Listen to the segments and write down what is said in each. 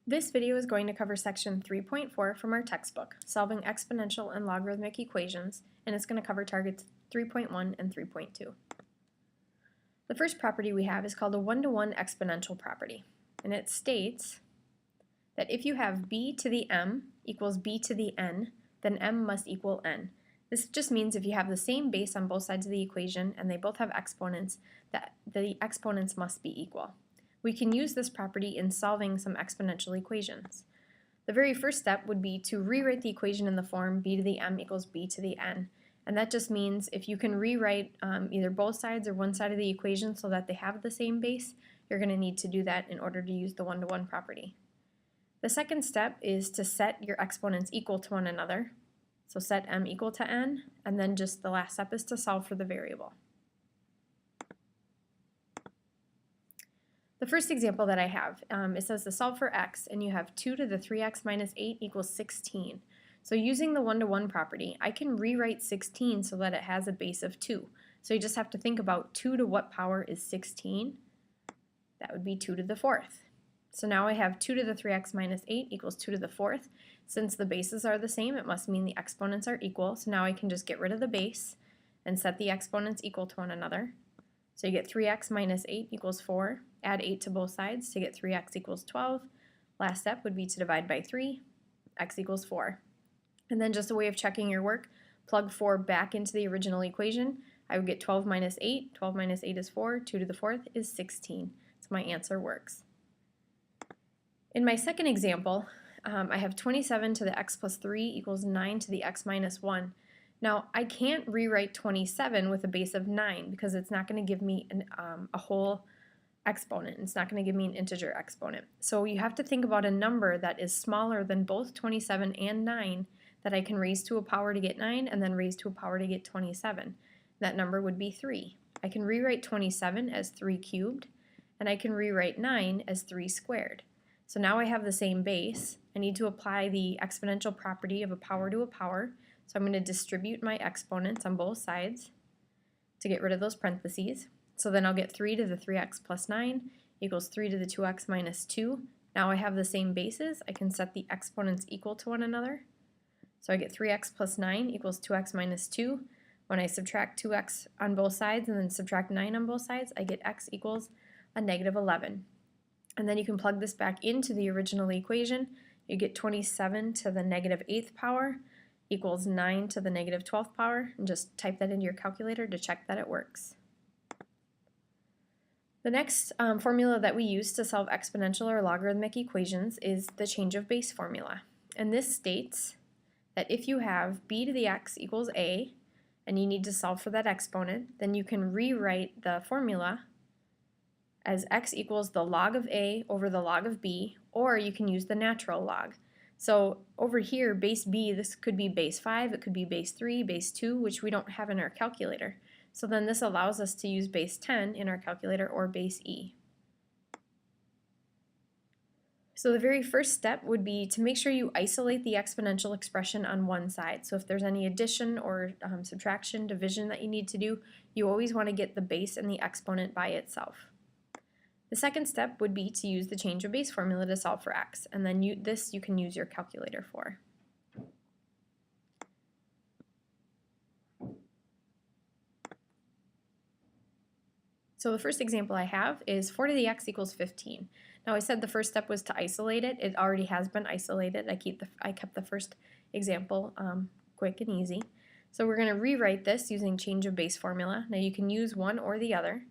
This video is going to cover section 3.4 from our textbook, Solving Exponential and Logarithmic Equations, and it's going to cover targets 3.1 and 3.2. The first property we have is called a one-to-one exponential property, and it states that if you have b to the m equals b to the n, then m must equal n. This just means if you have the same base on both sides of the equation and they both have exponents, that the exponents must be equal. We can use this property in solving some exponential equations. The very first step would be to rewrite the equation in the form b to the m equals b to the n. And that just means if you can rewrite either both sides or one side of the equation so that they have the same base, you're going to need to do that in order to use the one-to-one property. The second step is to set your exponents equal to one another. So set m equal to n, and then just the last step is to solve for the variable. The first example that I have, it says to solve for x, and you have 2 to the 3x minus 8 equals 16. So using the one-to-one property, I can rewrite 16 so that it has a base of 2. So you just have to think about 2 to what power is 16? That would be 2 to the 4th. So now I have 2 to the 3x minus 8 equals 2 to the 4th. Since the bases are the same, it must mean the exponents are equal. So now I can just get rid of the base and set the exponents equal to one another. So you get 3x minus 8 equals 4. Add 8 to both sides to get 3x equals 12. Last step would be to divide by 3. X equals 4. And then just a way of checking your work, plug 4 back into the original equation. I would get 12 minus 8. 12 minus 8 is 4. 2 to the 4th is 16. So my answer works. In my second example, I have 27 to the x plus 3 equals 9 to the x minus 1. Now, I can't rewrite 27 with a base of 9 because it's not going to give me a whole exponent. It's not going to give me an integer exponent. So you have to think about a number that is smaller than both 27 and 9 that I can raise to a power to get 9 and then raise to a power to get 27. That number would be 3. I can rewrite 27 as 3 cubed, and I can rewrite 9 as 3 squared. So now I have the same base. I need to apply the exponential property of a power to a power. So I'm going to distribute my exponents on both sides to get rid of those parentheses. So then I'll get 3 to the 3x plus 9 equals 3 to the 2x minus 2. Now I have the same bases. I can set the exponents equal to one another. So I get 3x plus 9 equals 2x minus 2. When I subtract 2x on both sides and then subtract 9 on both sides, I get x equals a negative 11. And then you can plug this back into the original equation. You get 27 to the negative 8th power equals 9 to the negative 12th power, and just type that into your calculator to check that it works. The next formula that we use to solve exponential or logarithmic equations is the change of base formula. And this states that if you have b to the x equals a, and you need to solve for that exponent, then you can rewrite the formula as x equals the log of a over the log of b, or you can use the natural log. So over here, base b, this could be base 5, it could be base 3, base 2, which we don't have in our calculator. So then this allows us to use base 10 in our calculator or base e. So the very first step would be to make sure you isolate the exponential expression on one side. So if there's any addition or subtraction, division that you need to do, you always want to get the base and the exponent by itself. The second step would be to use the change of base formula to solve for x, and then you can use your calculator for. So the first example I have is 4 to the x equals 15. Now I said the first step was to isolate it. It already has been isolated. I kept the first example quick and easy. So we're going to rewrite this using change of base formula. Now you can use one or the other.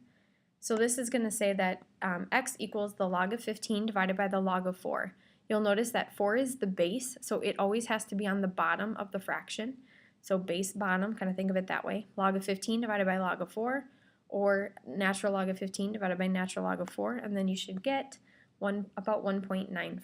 So this is going to say that x equals the log of 15 divided by the log of 4. You'll notice that 4 is the base, so it always has to be on the bottom of the fraction. So base bottom, kind of think of it that way. Log of 15 divided by log of 4, or natural log of 15 divided by natural log of 4, and then you should get about 1.95.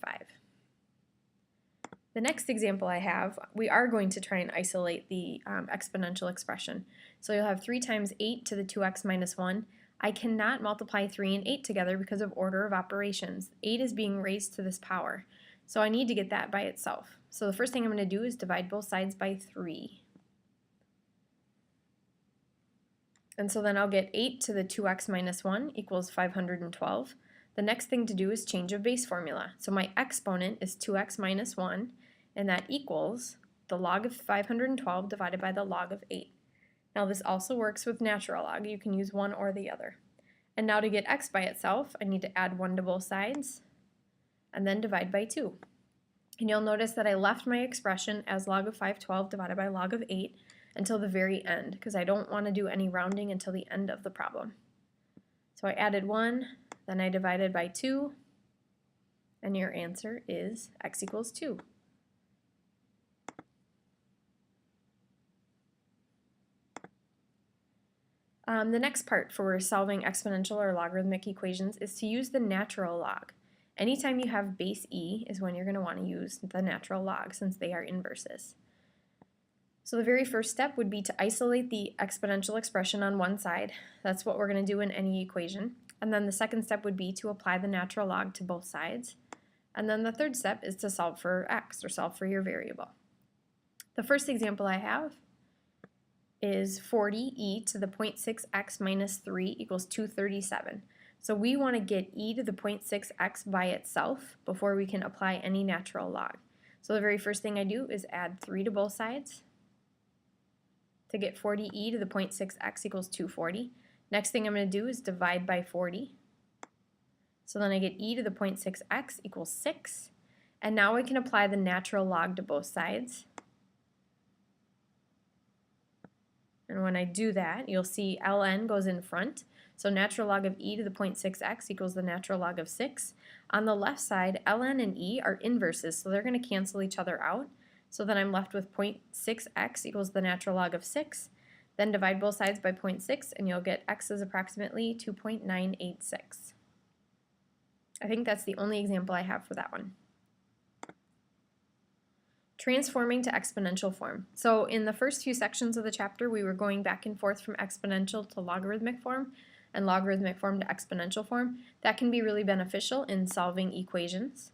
The next example I have, we are going to try and isolate the exponential expression. So you'll have 3 times 8 to the 2x minus 1. I cannot multiply 3 and 8 together because of order of operations. 8 is being raised to this power, so I need to get that by itself. So the first thing I'm going to do is divide both sides by 3. And so then I'll get 8 to the 2x minus 1 equals 512. The next thing to do is change of base formula. So my exponent is 2x minus 1, and that equals the log of 512 divided by the log of 8. Now this also works with natural log. You can use one or the other. And now to get x by itself, I need to add 1 to both sides, and then divide by 2. And you'll notice that I left my expression as log of 512 divided by log of 8 until the very end, because I don't want to do any rounding until the end of the problem. So I added 1, then I divided by 2, and your answer is x equals 2. The next part for solving exponential or logarithmic equations is to use the natural log. Anytime you have base e is when you're going to want to use the natural log, since they are inverses. So the very first step would be to isolate the exponential expression on one side. That's what we're going to do in any equation. And then the second step would be to apply the natural log to both sides. And then the third step is to solve for x, or solve for your variable. The first example I have is 40e to the 0.6x minus 3 equals 237. So we want to get e to the 0.6x by itself before we can apply any natural log. So the very first thing I do is add 3 to both sides to get 40e to the 0.6x equals 240. Next thing I'm going to do is divide by 40. So then I get e to the 0.6x equals 6. And now I can apply the natural log to both sides. And when I do that, you'll see ln goes in front. So natural log of e to the 0.6x equals the natural log of 6. On the left side, ln and e are inverses, so they're going to cancel each other out. So then I'm left with 0.6x equals the natural log of 6. Then divide both sides by 0.6, and you'll get x is approximately 2.986. I think that's the only example I have for that one. Transforming to exponential form. So in the first few sections of the chapter, we were going back and forth from exponential to logarithmic form and logarithmic form to exponential form. That can be really beneficial in solving equations.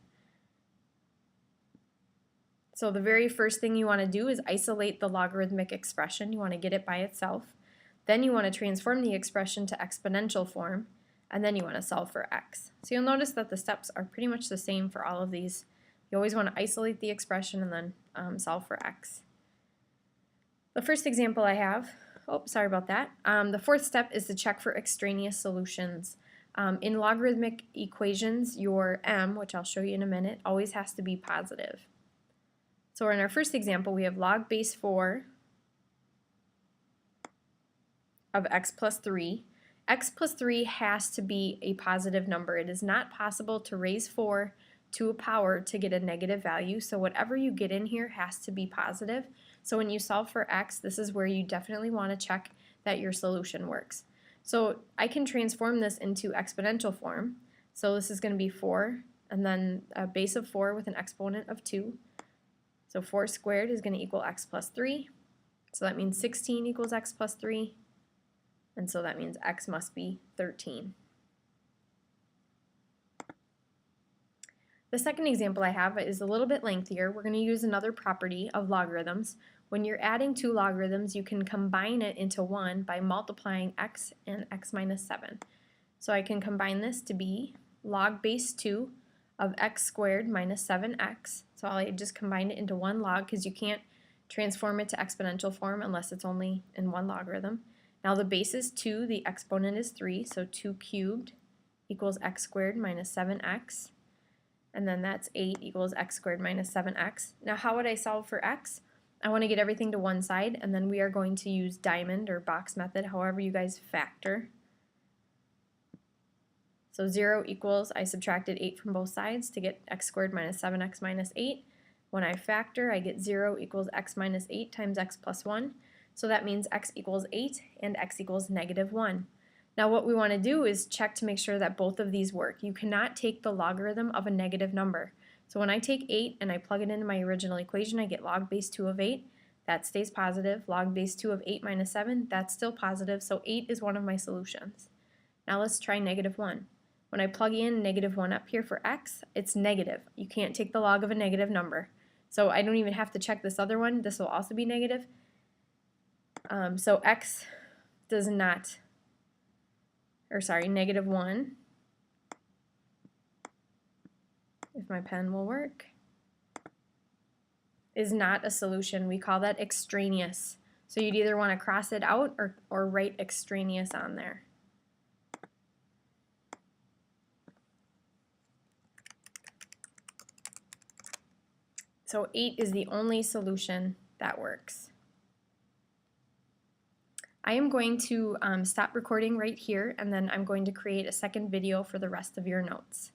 So the very first thing you want to do is isolate the logarithmic expression. You want to get it by itself. Then you want to transform the expression to exponential form, and then you want to solve for x. So you'll notice that the steps are pretty much the same for all of these. You always want to isolate the expression and then solve for x. The first example I have, sorry about that. The fourth step is to check for extraneous solutions. In logarithmic equations, your m, which I'll show you in a minute, always has to be positive. So in our first example, we have log base 4 of x plus 3. X plus 3 has to be a positive number. It is not possible to raise 4 to a power to get a negative value, so whatever you get in here has to be positive. So when you solve for x, this is where you definitely want to check that your solution works. So I can transform this into exponential form. So this is going to be 4, and then a base of 4 with an exponent of 2. So 4 squared is going to equal x plus 3. So that means 16 equals x plus 3. And so that means x must be 13. The second example I have is a little bit lengthier. We're going to use another property of logarithms. When you're adding two logarithms, you can combine it into one by multiplying x and x minus 7. So I can combine this to be log base 2 of x squared minus 7x. So I just combine it into one log because you can't transform it to exponential form unless it's only in one logarithm. Now the base is 2, the exponent is 3, so 2 cubed equals x squared minus 7x. And then that's 8 equals x squared minus 7x. Now how would I solve for x? I want to get everything to one side, and then we are going to use diamond or box method, however you guys factor. So 0 equals, I subtracted 8 from both sides to get x squared minus 7x minus 8. When I factor, I get 0 equals x minus 8 times x plus 1. So that means x equals 8 and x equals negative 1. Now what we want to do is check to make sure that both of these work. You cannot take the logarithm of a negative number. So when I take 8 and I plug it into my original equation, I get log base 2 of 8. That stays positive. Log base 2 of 8 minus 7, that's still positive. So 8 is one of my solutions. Now let's try negative 1. When I plug in negative 1 up here for x, it's negative. You can't take the log of a negative number. So I don't even have to check this other one. This will also be negative. So x does not, or sorry, negative 1 if my pen will work, is not a solution. We call that extraneous. So you'd either want to cross it out or write extraneous on there. So 8 is the only solution that works. I am going to stop recording right here, and then I'm going to create a second video for the rest of your notes.